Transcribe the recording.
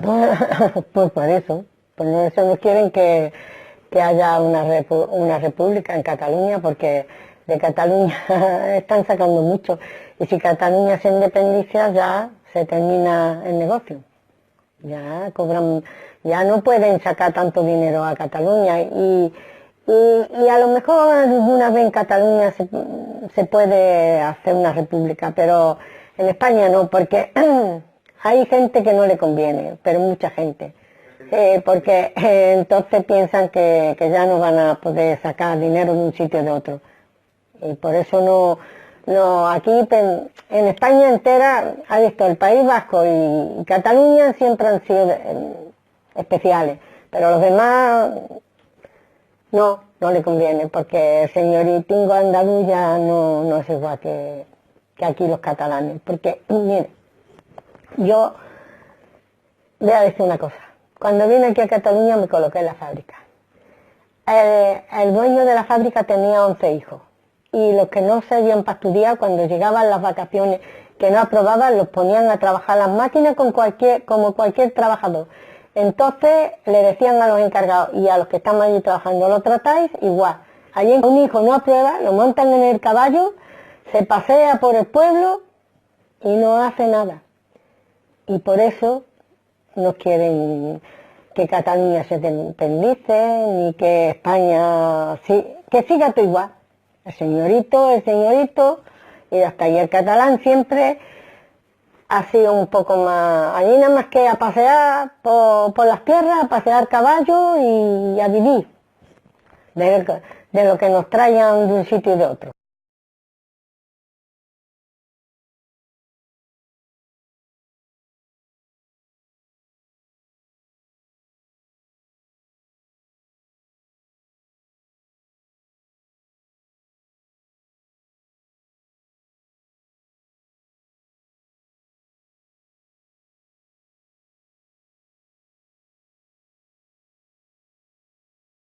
Pues por eso no quieren que haya una república en Cataluña, porque de Cataluña están sacando mucho, y si Cataluña se independiza ya se termina el negocio, ya cobran, ya no pueden sacar tanto dinero a Cataluña, y a lo mejor alguna vez en Cataluña se puede hacer una república, pero en España no, porque hay gente que no le conviene, pero mucha gente. Porque entonces piensan que ya no van a poder sacar dinero de un sitio o de otro. Y por eso aquí en España entera ha visto el País Vasco y Cataluña siempre han sido especiales, pero los demás no le conviene, porque el señoritingo andaluz ya no es igual que aquí los catalanes. Porque, mire, yo voy a decir una cosa. Cuando vine aquí a Cataluña me coloqué en la fábrica. El dueño de la fábrica tenía 11 hijos, y los que no servían para estudiar, cuando llegaban las vacaciones que no aprobaban, los ponían a trabajar las máquinas como cualquier trabajador. Entonces le decían a los encargados y a los que están allí trabajando: lo tratáis igual. Allí un hijo no aprueba, lo montan en el caballo, se pasea por el pueblo y no hace nada. Y por eso no quieren que Cataluña se independice, ni que España, que siga todo igual. El señorito, y hasta ahí el catalán siempre ha sido un poco más, allí nada más que a pasear por las tierras, a pasear caballo y a vivir de lo que nos traigan de un sitio y de otro.